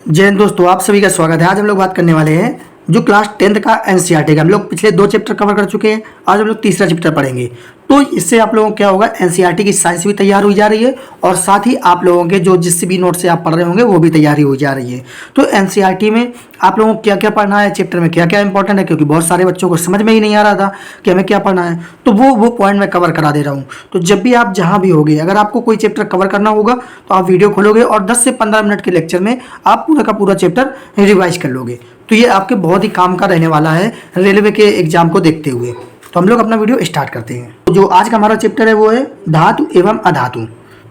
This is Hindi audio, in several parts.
जय हिंद दोस्तों, आप सभी का स्वागत है। आज हम लोग बात करने वाले हैं जो क्लास 10th का एनसीईआरटी का। हम लोग पिछले 2 चैप्टर कवर कर चुके हैं। आज हम लोग तीसरा चैप्टर पढ़ेंगे। तो इससे आप लोगों को क्या होगा, एनसीईआरटी की साइंस भी तैयार हुई जा रही है और साथ ही आप लोगों के जो जिस भी नोट से आप पढ़ रहे होंगे वो भी तैयारी हो जा रही है। तो एनसीईआरटी में आप लोगों को क्या क्या पढ़ना है, चैप्टर में क्या क्या इंपॉर्टेंट है, क्योंकि बहुत सारे बच्चों को समझ में ही नहीं आ रहा था कि हमें क्या पढ़ना है। तो वो पॉइंट मैं कवर करा दे रहा हूँ। तो जब भी आप जहाँ भी होगे, अगर आपको कोई चैप्टर कवर करना होगा तो आप वीडियो खोलोगे और 10 से 15 मिनट के लेक्चर में आप पूरा का पूरा चैप्टर रिवाइज कर लोगे। तो ये आपके बहुत ही काम का रहने वाला है रेलवे के एग्जाम को देखते हुए। तो हम लोग अपना वीडियो स्टार्ट करते हैं। तो जो आज का हमारा चैप्टर है वो है धातु एवं अधातु।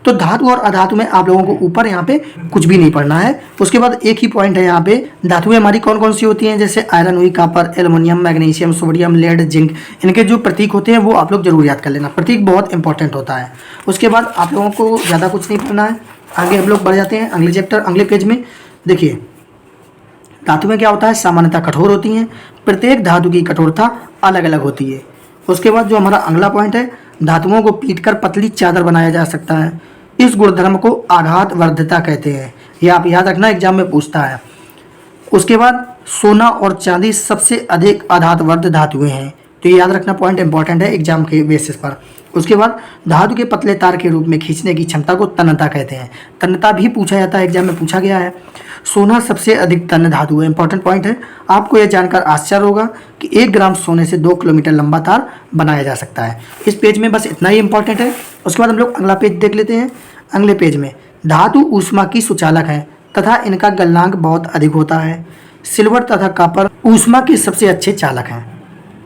तो धातु और अधातु में आप लोगों को ऊपर यहाँ पे कुछ भी नहीं पढ़ना है। उसके बाद एक ही पॉइंट है यहाँ पे, धातुएं हमारी कौन कौन सी होती हैं, जैसे आयरन हुई, copper, aluminium, magnesium, sodium, lead, zinc. इनके जो प्रतीक होते हैं वो आप लोग जरूर याद कर लेना। प्रतीक बहुत इंपॉर्टेंट होता है। उसके बाद आप लोगों को ज़्यादा कुछ नहीं पढ़ना है। आगे हम लोग बढ़ जाते हैं अगले चैप्टर, अगले पेज में। देखिए, धातु में क्या होता है, सामान्यतः कठोर होती हैं। प्रत्येक धातु की कठोरता अलग अलग होती है। उसके बाद जो हमारा अगला पॉइंट है, धातुओं को पीटकर पतली चादर बनाया जा सकता है। इस गुणधर्म को आघात वर्धता कहते हैं। ये आप याद रखना, एग्जाम में पूछता है। उसके बाद सोना और चांदी सबसे अधिक आघातवर्ध धातुएं हैं। तो ये याद रखना, पॉइंट इंपॉर्टेंट है एग्जाम के बेसिस पर। उसके बाद धातु के पतले तार के रूप में खींचने की क्षमता को तन्यता कहते हैं। तन्यता भी पूछा जाता है, एग्जाम में पूछा गया है। सोना सबसे अधिक तन्य धातु है, इंपॉर्टेंट पॉइंट है। आपको यह जानकर आश्चर्य होगा कि 1 ग्राम सोने से 2 किलोमीटर लंबा तार बनाया जा सकता है। इस पेज में बस इतना ही इंपॉर्टेंट है। उसके बाद हम लोग अगला पेज देख लेते हैं। अगले पेज में धातु ऊष्मा की सुचालक है तथा इनका गलनांक बहुत अधिक होता है। सिल्वर तथा कॉपर ऊष्मा के सबसे अच्छे चालक हैं।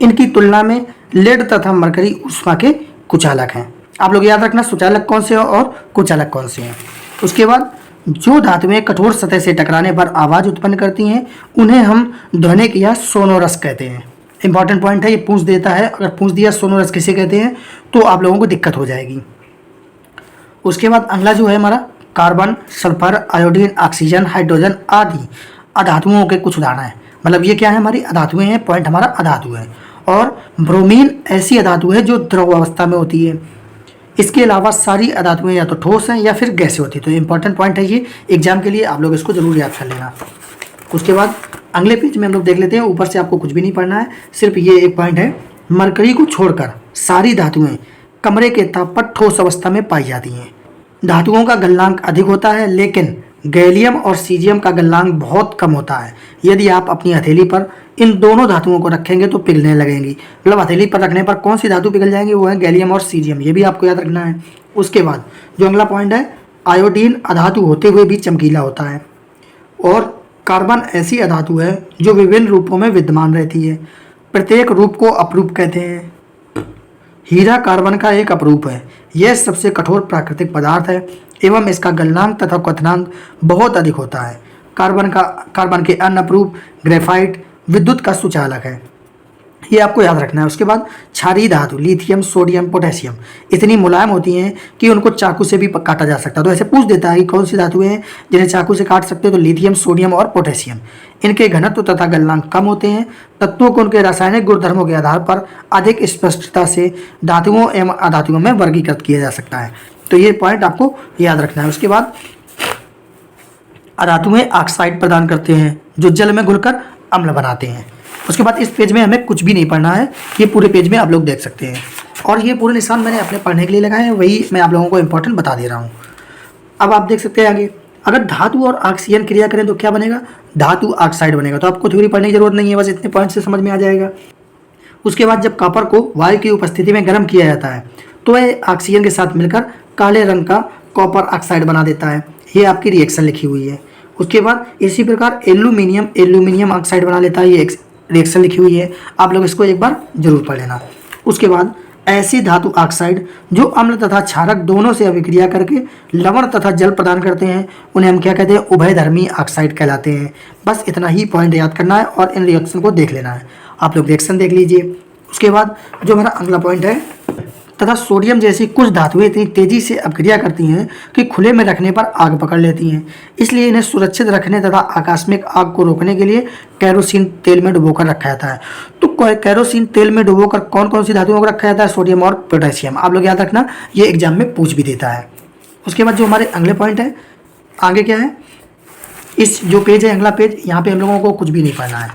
इनकी तुलना में लेड तथा मरकरी ऊष्मा के कुचालक हैं। आप लोग याद रखना, सुचालक कौन से हैं और कुचालक कौन से हैं। उसके बाद जो धातुएं कठोर सतह से टकराने पर आवाज़ उत्पन्न करती हैं उन्हें हम ध्वनिक या सोनोरस कहते हैं। इंपॉर्टेंट पॉइंट है, ये पूछ देता है। अगर पूछ दिया सोनोरस किसे कहते हैं तो आप लोगों को दिक्कत हो जाएगी। उसके बाद अगला जो है हमारा, carbon, sulphur, iodine, oxygen, hydrogen आदि अधातुओं के कुछ उदाहरण हैं। मतलब ये क्या है, हमारी अधातुएं हैं। पॉइंट हमारा अधातु है। और ब्रोमीन ऐसी अधातु है जो द्रव अवस्था में होती है। इसके अलावा सारी अधातुएं या तो ठोस हैं या फिर गैसें होती है। तो इंपॉर्टेंट पॉइंट है ये, एग्जाम के लिए आप लोग इसको जरूर याद कर लेना। उसके बाद अगले पेज में हम लोग देख लेते हैं। ऊपर से आपको कुछ भी नहीं पढ़ना है, सिर्फ ये एक पॉइंट है, मरकरी को छोड़कर सारी धातुएं कमरे के ताप पर ठोस अवस्था में पाई जाती हैं। धातुओं का गलनांक अधिक होता है, लेकिन गैलियम और सीजियम का गलनांक बहुत कम होता है। यदि आप अपनी हथेली पर इन दोनों धातुओं को रखेंगे तो पिघलने लगेंगी। मतलब हथेली पर रखने पर कौन सी धातु पिघल जाएंगी, वो है गैलियम और सीजियम। ये भी आपको याद रखना है। उसके बाद जो अगला पॉइंट है, आयोडीन अधातु होते हुए भी चमकीला होता है। और कार्बन ऐसी अधातु है जो विभिन्न रूपों में विद्यमान रहती है। प्रत्येक रूप को अपरूप कहते हैं। हीरा कार्बन का एक अपरूप है। यह सबसे कठोर प्राकृतिक पदार्थ है एवं इसका गलनांक तथा क्वथनांक बहुत अधिक होता है। कार्बन के अन्य अपरूप ग्रेफाइट विद्युत का सुचालक है। ये आपको याद रखना है। उसके बाद क्षारीय धातु, लिथियम, सोडियम, पोटेशियम इतनी मुलायम होती हैं कि उनको चाकू से भी काटा जा सकता है। तो ऐसे पूछ देता है कि कौन सी धातुएं हैं जिन्हें चाकू से काट सकते हैं, तो लिथियम, सोडियम और पोटेशियम। इनके घनत्व तथा गलनांक कम होते हैं। तत्वों को उनके रासायनिक गुणधर्मों के आधार पर अधिक स्पष्टता से धातुओं एवं अधातुओं में वर्गीकृत किया जा सकता है। तो ये पॉइंट आपको याद रखना है। उसके बाद अधातुएं ऑक्साइड प्रदान करते हैं जो जल में घुलकर अम्ल बनाते हैं। उसके बाद इस पेज में हमें कुछ भी नहीं पढ़ना है। ये पूरे पेज में आप लोग देख सकते हैं। और ये पूरे निशान मैंने अपने पढ़ने के लिए लगाए हैं, वही मैं आप लोगों को इंपॉर्टेंट बता दे रहा हूँ। अब आप देख सकते हैं आगे, अगर धातु और ऑक्सीजन क्रिया करें तो क्या बनेगा, धातु ऑक्साइड बनेगा। तो आपको थ्योरी पढ़ने की जरूरत नहीं है, बस इतने पॉइंट से समझ में आ जाएगा। उसके बाद जब कॉपर को वायु की उपस्थिति में गर्म किया जाता है तो वह ऑक्सीजन के साथ मिलकर काले रंग का कॉपर ऑक्साइड बना देता है। ये आपकी रिएक्शन लिखी हुई है। उसके बाद इसी प्रकार एल्यूमिनियम ऑक्साइड बना लेता है। ये रिएक्शन लिखी हुई है, आप लोग इसको एक बार जरूर पढ़ लेना। उसके बाद ऐसी धातु ऑक्साइड जो अम्ल तथा क्षारक दोनों से अभिक्रिया करके लवण तथा जल प्रदान करते हैं, उन्हें हम क्या कहते हैं, उभयधर्मी ऑक्साइड कहलाते हैं। बस इतना ही पॉइंट याद करना है और इन रिएक्शन को देख लेना है। आप लोग रिएक्शन देख लीजिए। उसके बाद जो हमारा अगला पॉइंट है, तथा सोडियम जैसी कुछ धातुएं इतनी तेजी से अपक्रिया करती हैं कि खुले में रखने पर आग पकड़ लेती हैं। इसलिए इन्हें सुरक्षित रखने तथा आकस्मिक आग को रोकने के लिए कैरोसिन तेल में डुबोकर रखा जाता है। तो कैरोसिन तेल में डुबोकर कौन कौन सी धातुओं को रखा जाता है, सोडियम और पोटेशियम। आप लोग याद रखना, ये एग्जाम में पूछ भी देता है। उसके बाद जो हमारे अगले पॉइंट है, आगे क्या है, इस जो पेज है अगला पेज, यहाँ पे हम लोगों को कुछ भी नहीं पढ़ना है।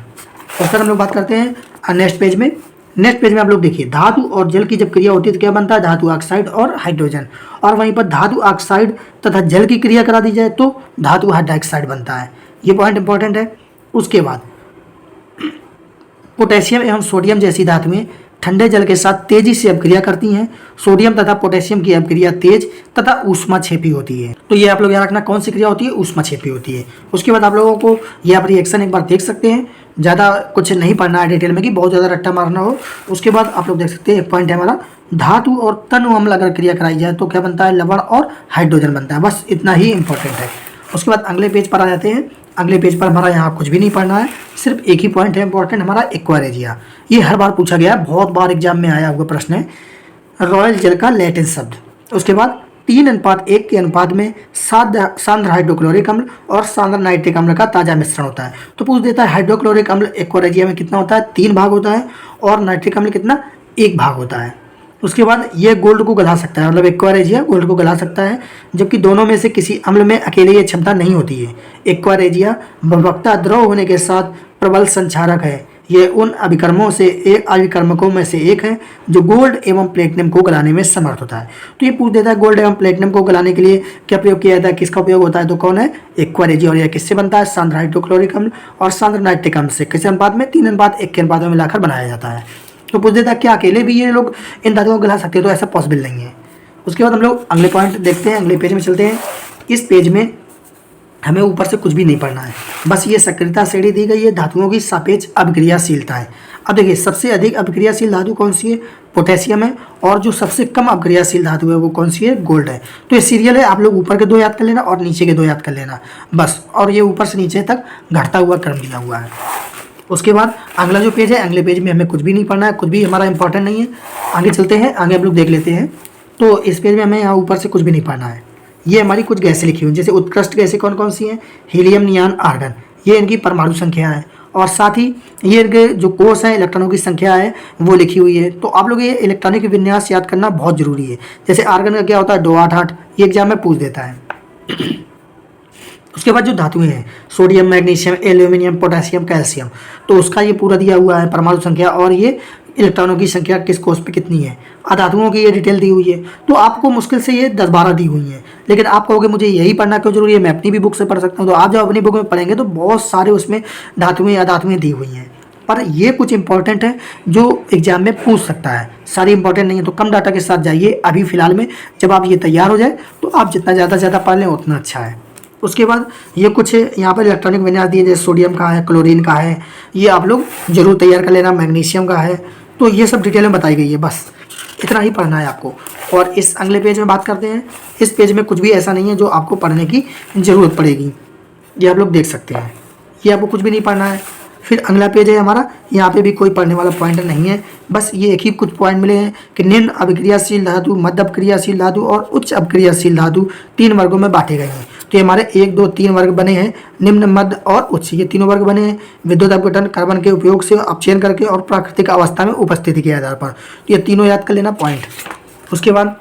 और फिर हम लोग बात करते हैं नेक्स्ट पेज में। नेक्स्ट पेज में आप लोग देखिए, धातु और जल की जब क्रिया होती है तो क्या बनता है, धातु ऑक्साइड और हाइड्रोजन। और वहीं पर धातु ऑक्साइड तथा जल की क्रिया करा दी जाए तो धातु हाइड्रोक्साइड बनता है। ये पॉइंट इंपॉर्टेंट है। उसके बाद पोटेशियम एवं सोडियम जैसी धातुएं ठंडे जल के साथ तेजी से अपक्रिया करती हैं। सोडियम तथा पोटेशियम की अपक्रिया तेज तथा ऊष्माक्षेपी होती है। तो ये आप लोग याद रखना, कौन सी क्रिया होती है, ऊष्माक्षेपी होती है। उसके बाद आप लोगों को यहाँ पर रिएक्शन एक बार देख सकते हैं, ज़्यादा कुछ नहीं पढ़ना है डिटेल में कि बहुत ज़्यादा रट्टा मारना हो। उसके बाद आप लोग देख सकते हैं एक पॉइंट है हमारा, धातु और तनु अम्ल अगर क्रिया कराई जाए तो क्या बनता है, लवण और हाइड्रोजन बनता है। बस इतना ही इंपॉर्टेंट है। उसके बाद अगले पेज पर आ जाते हैं। अगले पेज पर हमारा यहाँ कुछ भी नहीं पढ़ना है, सिर्फ एक ही पॉइंट है इंपॉर्टेंट हमारा, एक्वारेजिया। ये हर बार पूछा गया है, बहुत बार एग्जाम में आया हुआ प्रश्न है, रॉयल जेल का लैटिन शब्द। उसके बाद 3:1 के अनुपात में सांद्र हाइड्रोक्लोरिक अम्ल और सांद्र नाइट्रिक अम्ल का ताज़ा मिश्रण होता है। तो पूछ देता है हाइड्रोक्लोरिक अम्ल एक्वारेजिया में कितना होता है, 3 भाग होता है, और नाइट्रिक अम्ल कितना, 1 भाग होता है। उसके बाद ये गोल्ड को गला सकता है, मतलब एक्वारेजिया गोल्ड को गला सकता है, जबकि दोनों में से किसी अम्ल में अकेले ये क्षमता नहीं होती है। एक्वारेजिया भवकता द्रव होने के साथ प्रबल संचारक है। ये उन अभिकर्मकों में से एक है जो गोल्ड एवं प्लेटिनम को गलाने में समर्थ होता है। तो ये पूछ देता है गोल्ड एवं प्लेटिनम को गलाने के लिए क्या प्रयोग किया जाता है, किसका उपयोग होता है, तो कौन है, एक्वारेजिया। और यह किससे बनता है, सांद्र हाइड्रोक्लोरिक अम्ल और सांद्र नाइट्रिक अम्ल से। किस अनुपात में, 3:1 के अनुपात में मिलाकर बनाया जाता है। तो पूछ देता है क्या अकेले भी ये लोग इन धातुओं को गला सकते हैं, तो ऐसा पॉसिबल नहीं है। उसके बाद हम लोग अगले पॉइंट देखते हैं, अगले पेज में चलते हैं। इस पेज में हमें ऊपर से कुछ भी नहीं पढ़ना है, बस ये सक्रियता श्रेणी दी गई है, धातुओं की सापेक्ष अभिक्रियाशीलता है। अब देखिए सबसे अधिक अभिक्रियाशील धातु कौन सी है, पोटेशियम है, और जो सबसे कम अभिक्रियाशील धातु है वो कौन सी है, गोल्ड है। तो ये सीरियल है, आप लोग ऊपर के 2 याद कर लेना और नीचे के 2 याद कर लेना बस। और ये ऊपर से नीचे तक घटता हुआ क्रम दिया हुआ है। उसके बाद अगला जो पेज है, अगले पेज में हमें कुछ भी नहीं पढ़ना है, कुछ भी हमारा इंपॉर्टेंट नहीं है। आगे चलते हैं, आगे हम लोग देख लेते हैं। तो इस पेज में हमें यहाँ ऊपर से कुछ भी नहीं पढ़ना है। ये हमारी कुछ गैसें लिखी हुई, जैसे उत्कृष्ट गैसें कौन कौन सी हैं, हीलियम, नियान, आर्गन, ये इनकी परमाणु संख्या है। और साथ ही ये इनके जो कोष हैं, इलेक्ट्रॉनों की संख्या है वो लिखी हुई है। तो आप लोग ये इलेक्ट्रॉनिक विन्यास याद करना बहुत जरूरी है। जैसे आर्गन का क्या होता है, 288, ये एग्जाम में पूछ देता है। उसके बाद जो धातुएं हैं, sodium, magnesium, aluminium, potassium, calcium, तो उसका ये पूरा दिया हुआ है परमाणु संख्या, और ये इलेक्ट्रॉनों की संख्या किस कोष पे कितनी है, अधातुओं की ये डिटेल दी हुई है। तो आपको मुश्किल से ये 10-12 दी हुई हैं, लेकिन आप कहोगे मुझे यही पढ़ना क्यों जरूरी है, मैं अपनी भी बुक से पढ़ सकता हूँ। तो आप जब अपनी बुक में पढ़ेंगे तो बहुत सारे उसमें धातुएं अधातुएं दी हुई हैं, पर ये कुछ इंपॉर्टेंट है जो एग्जाम में पूछ सकता है। सारी इंपॉर्टेंट नहीं है, तो कम डाटा के साथ जाइए अभी फिलहाल में। जब आप ये तैयार हो जाए तो आप जितना ज़्यादा से ज़्यादा पढ़ लें उतना अच्छा है। उसके बाद ये कुछ यहाँ पर इलेक्ट्रॉनिक विन्यास दिए, जैसे सोडियम का है, क्लोरीन का है, ये आप लोग जरूर तैयार कर लेना, मैग्नीशियम का है। तो ये सब डिटेल में बताई गई है, बस इतना ही पढ़ना है आपको। और इस अगले पेज में बात करते हैं। इस पेज में कुछ भी ऐसा नहीं है जो आपको पढ़ने की ज़रूरत पड़ेगी, ये आप लोग देख सकते हैं, ये आपको कुछ भी नहीं पढ़ना है। फिर अगला पेज है हमारा, यहाँ पे भी कोई पढ़ने वाला पॉइंट नहीं है, बस ये एक ही कुछ पॉइंट मिले हैं कि निम्न अभिक्रियाशील धातु, मध्य अभिक्रियाशील धातु और उच्च अभिक्रियाशील धातु 3 वर्गों में बांटे गए हैं। तो ये हमारे 1, 2, 3 वर्ग बने हैं, निम्न, मध्य और उच्च, ये तीनों वर्ग बने हैं। विद्युत अपघटन, कार्बन के उपयोग से अपचयन करके और प्राकृतिक अवस्था में उपस्थिति के आधार पर, तो ये तीनों याद कर लेना पॉइंट। उसके बाद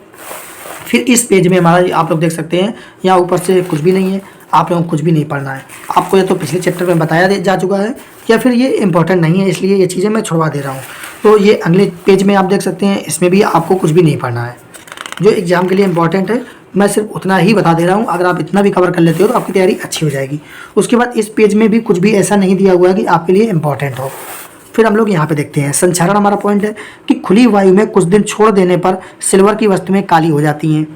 फिर इस पेज में हमारा आप लोग देख सकते हैं, यहाँ ऊपर से कुछ भी नहीं है, आप लोगों को कुछ भी नहीं पढ़ना है। आपको ये तो पिछले चैप्टर में बताया जा चुका है, या फिर ये इंपॉर्टेंट नहीं है इसलिए ये चीज़ें मैं छुड़वा दे रहा हूँ। तो ये अगले पेज में आप देख सकते हैं, इसमें भी आपको कुछ भी नहीं पढ़ना है। जो एग्जाम के लिए इंपॉर्टेंट है मैं सिर्फ उतना ही बता दे रहा हूँ, अगर आप इतना भी कवर कर लेते हो तो आपकी तैयारी अच्छी हो जाएगी। उसके बाद इस पेज में भी कुछ भी ऐसा नहीं दिया हुआ है कि आपके लिए इंपॉर्टेंट हो। फिर हम लोग यहाँ पे देखते हैं, संक्षारण हमारा पॉइंट है कि खुली वायु में कुछ दिन छोड़ देने पर सिल्वर की वस्तुएं काली हो जाती हैं।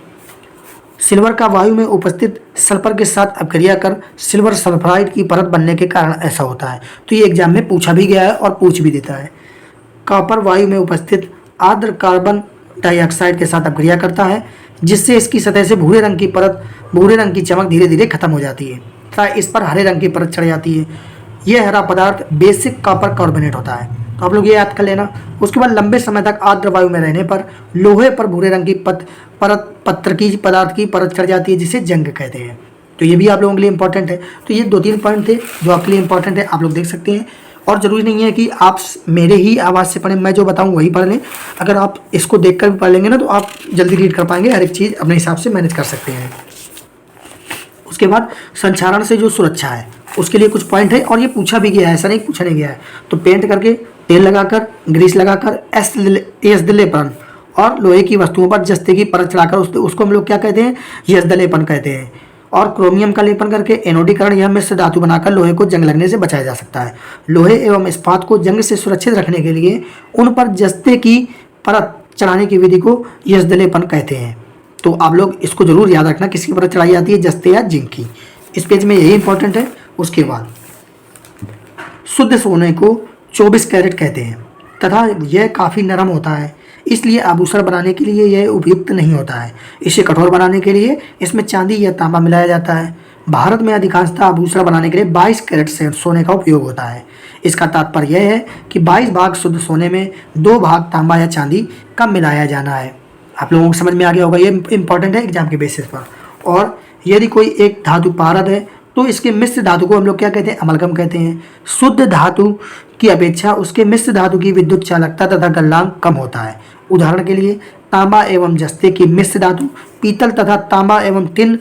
सिल्वर का वायु में उपस्थित सल्फर के साथ अपक्रिया कर सिल्वर सल्फराइड की परत बनने के कारण ऐसा होता है। तो ये एग्जाम में पूछा भी गया है और पूछ भी देता है। कॉपर वायु में उपस्थित आर्द्र कार्बन डाइऑक्साइड के साथ अपक्रिया करता है, जिससे इसकी सतह से भूरे रंग की चमक धीरे धीरे खत्म हो जाती है तथा इस पर हरे रंग की परत चढ़ जाती है। यह हरा पदार्थ बेसिक कॉपर कार्बोनेट होता है। तो आप लोग ये याद कर लेना। उसके बाद लंबे समय तक आर्द्र वायु में रहने पर लोहे पर भूरे रंग की पत्थर की पदार्थ की परत चढ़ जाती है, जिसे जंग कहते हैं। तो ये भी आप लोगों के लिए इंपॉर्टेंट है। तो ये 2-3 पॉइंट थे जो आपके लिए इंपॉर्टेंट है, आप लोग देख सकते हैं। और ज़रूरी नहीं है कि आप मेरे ही आवाज़ से पढ़ें, मैं जो बताऊँ वही पढ़ लें। अगर आप इसको देखकर भी पढ़ लेंगे ना तो आप जल्दी रीड कर पाएंगे, हर एक चीज़ अपने हिसाब से मैनेज कर सकते हैं। उसके बाद संक्षारण से जो सुरक्षा है उसके लिए कुछ पॉइंट है, और ये पूछा भी गया है, ऐसा नहीं पूछा नहीं गया है। तो पेंट करके, तेल लगाकर, ग्रीस लगाकर, एसदलेपन और लोहे की वस्तुओं पर जस्ते की परत चढ़ाकर उसको हम लोग क्या कहते हैं, यस्दलेपन कहते हैं। और क्रोमियम का लेपन करके एनोडीकरण, यह मिश्र धातु बनाकर लोहे को जंग लगने से बचाया जा सकता है। लोहे एवं इस्पात को जंग से सुरक्षित रखने के लिए उन पर जस्ते की परत चढ़ाने की विधि को यस्दलेपन कहते हैं। तो आप लोग इसको जरूर याद रखना, किसकी परत चढ़ाई जाती है, जस्ते या जिंक की। इस पेज में यही इंपॉर्टेंट है। उसके बाद शुद्ध सोने को 24 कैरेट कहते हैं तथा यह काफ़ी नरम होता है, इसलिए आभूषण बनाने के लिए यह उपयुक्त नहीं होता है। इसे कठोर बनाने के लिए इसमें चांदी या तांबा मिलाया जाता है। भारत में अधिकांशतः आभूषण बनाने के लिए 22 कैरेट से सोने का उपयोग होता है। इसका तात्पर्य यह है कि 22 भाग शुद्ध सोने में 2 भाग तांबा या चांदी का मिलाया जाना है। आप लोगों को समझ में आ गया होगा, ये इंपॉर्टेंट है एग्जाम के बेसिस पर। और यदि कोई एक धातु पारद है तो इसके मिश्र धातु को हम लोग क्या कहते हैं, अमलगम कहते हैं। शुद्ध धातु की अपेक्षा उसके मिश्र धातु की विद्युत चालकता तथा गलनांक कम होता है। उदाहरण के लिए तांबा एवं जस्ते की मिश्र धातु पीतल तथा तांबा एवं टिन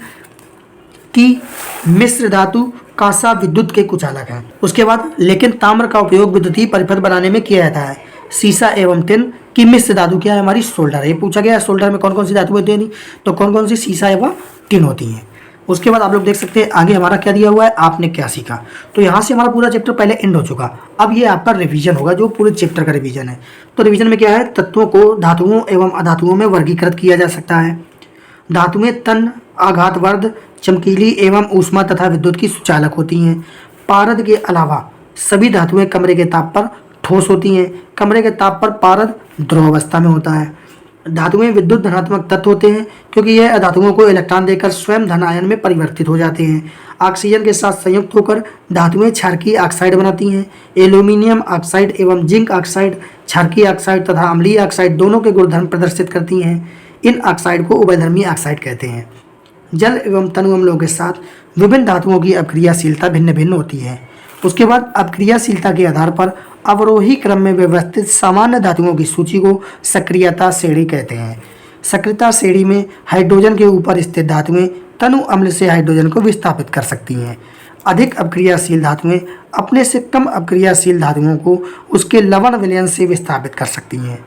की मिश्र धातु कांसा विद्युत के कुचालक है। उसके बाद लेकिन ताम्र का उपयोग विद्युतीय परिपथ बनाने में किया जाता है। सीसा एवं टिन की मिश्र धातु क्या है, हमारी सोल्डर है। ये पूछा गया है सोल्डर में कौन कौन सी धातु होती है, नहीं तो कौन कौन सी सीसा एवं टिन होती हैं। उसके बाद आप लोग देख सकते हैं आगे हमारा क्या दिया हुआ है, आपने क्या सीखा। तो यहाँ से हमारा पूरा चैप्टर पहले एंड हो चुका। अब ये आपका रिवीजन होगा, जो पूरे चैप्टर का रिवीजन है। तो रिवीजन में क्या है, तत्वों को धातुओं एवं अधातुओं में वर्गीकृत किया जा सकता है। धातुएं तन, आघातवर्ध, चमकीली एवं ऊष्मा तथा विद्युत की सुचालक होती हैं। पारद के अलावा सभी धातुएं कमरे के ताप पर ठोस होती हैं। कमरे के ताप पर पारद ध्रुव अवस्था में होता है। धातुएं विद्युत धनात्मक तत्व होते हैं क्योंकि यह धातुओं को इलेक्ट्रॉन देकर स्वयं धन आयन में परिवर्तित हो जाते हैं। ऑक्सीजन के साथ संयुक्त होकर धातुएं क्षारकीय ऑक्साइड बनाती हैं। एल्यूमिनियम ऑक्साइड एवं जिंक ऑक्साइड क्षारकीय ऑक्साइड तथा अम्लीय ऑक्साइड दोनों के गुणधर्म प्रदर्शित करती हैं। इन ऑक्साइड को उभयधर्मी ऑक्साइड कहते हैं। जल एवं तनु अम्लों के साथ विभिन्न धातुओं की अपक्रियाशीलता भिन्न भिन्न होती है। उसके बाद अपक्रियाशीलता के आधार पर अवरोही क्रम में व्यवस्थित सामान्य धातुओं की सूची को सक्रियता श्रेणी कहते हैं। सक्रियता श्रेणी में हाइड्रोजन के ऊपर स्थित धातुएं तनु अम्ल से हाइड्रोजन को विस्थापित कर सकती हैं। अधिक अपक्रियाशील धातुएं अपने से कम अपक्रियाशील धातुओं को उसके लवण विलयन से विस्थापित कर सकती हैं।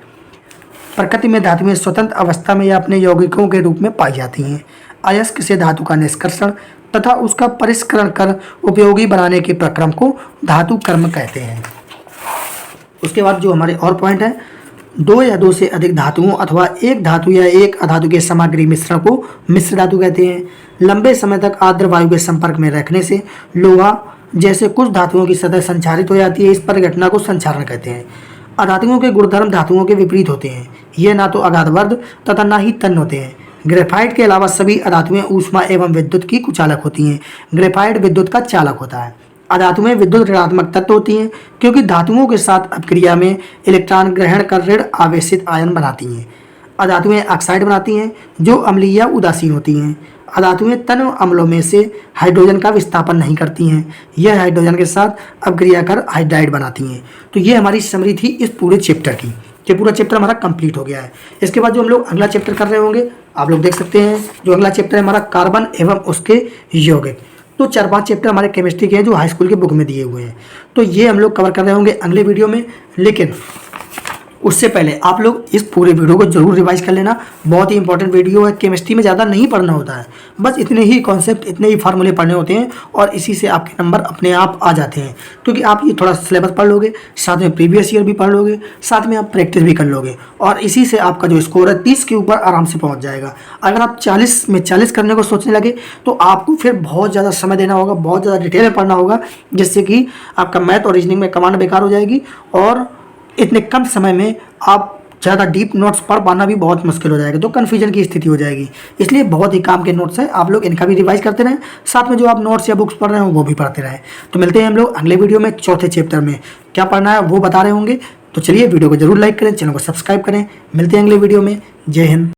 प्रकृति में धातुएं स्वतंत्र अवस्था में या अपने यौगिकों के रूप में पाई जाती हैं। अयस्क से धातु का निष्कर्षण तथा उसका परिष्करण कर उपयोगी बनाने के प्रक्रम को धातु कर्म कहते हैं। उसके बाद जो हमारे और पॉइंट है, 2 या 2 से अधिक धातुओं अथवा एक धातु या एक अधातु के सामग्री मिश्रण को मिश्र धातु कहते हैं। लंबे समय तक आर्द्र वायु के संपर्क में रखने से लोहा जैसे कुछ धातुओं की सतह संक्षारित हो जाती है। इस परिघटना को संक्षारण कहते हैं। अधातुओं के गुणधर्म धातुओं के विपरीत होते हैं। ये ना तो आघातवर्ध तथा ना ही तन्य होते हैं। ग्रेफाइट के अलावा सभी अधातुएं ऊष्मा एवं विद्युत की कुचालक होती हैं। ग्रेफाइट विद्युत का चालक होता है। अधातुएं विद्युत ऋणात्मक तत्व होती हैं क्योंकि धातुओं के साथ अपक्रिया में इलेक्ट्रॉन ग्रहण कर ऋण आवेशित आयन बनाती हैं। अधातुएं ऑक्साइड बनाती हैं जो अम्लीय या उदासीन होती हैं। अधातुएं तन्य अम्लों में से हाइड्रोजन का विस्थापन नहीं करती हैं। यह हाइड्रोजन के साथ अपक्रिया कर हाइड्राइड बनाती हैं। तो ये हमारी समरी थी इस पूरे चैप्टर की। ये पूरा चैप्टर हमारा कंप्लीट हो गया है। इसके बाद जो हम लोग अगला चैप्टर कर रहे होंगे, आप लोग देख सकते हैं जो अगला चैप्टर है हमारा कार्बन एवं उसके यौगिक। तो 4-5 चैप्टर हमारे केमिस्ट्री के हैं जो हाई स्कूल के बुक में दिए हुए हैं। तो ये हम लोग कवर कर रहे होंगे अगले वीडियो में। लेकिन उससे पहले आप लोग इस पूरे वीडियो को जरूर रिवाइज कर लेना। बहुत ही इंपॉर्टेंट वीडियो है। केमिस्ट्री में ज़्यादा नहीं पढ़ना होता है, बस इतने ही कॉन्सेप्ट, इतने ही फार्मूले पढ़ने होते हैं और इसी से आपके नंबर अपने आप आ जाते हैं। क्योंकि आप ये थोड़ा सिलेबस पढ़ लोगे, साथ में प्रीवियस ईयर भी पढ़ लोगे, साथ में आप प्रैक्टिस भी कर लोगे और इसी से आपका जो स्कोर है 30 के ऊपर आराम से पहुँच जाएगा। अगर आप 40 में 40 करने को सोचने लगे तो आपको फिर बहुत ज़्यादा समय देना होगा, बहुत ज़्यादा डिटेल में पढ़ना होगा, जिससे कि आपका मैथ और रीजनिंग में कमांड बेकार हो जाएगी और इतने कम समय में आप ज़्यादा डीप नोट्स पढ़ पाना भी बहुत मुश्किल हो जाएगा। तो कन्फ्यूजन की स्थिति हो जाएगी। इसलिए बहुत ही काम के नोट्स हैं, आप लोग इनका भी रिवाइज करते रहें, साथ में जो आप नोट्स या बुक्स पढ़ रहे हो वो भी पढ़ते रहें। तो मिलते हैं हम लोग अगले वीडियो में। चौथे चैप्टर में क्या पढ़ना है वो बता रहे होंगे। तो चलिए वीडियो को जरूर लाइक करें, चैनल को सब्सक्राइब करें। मिलते हैं अगले वीडियो में। जय हिंद।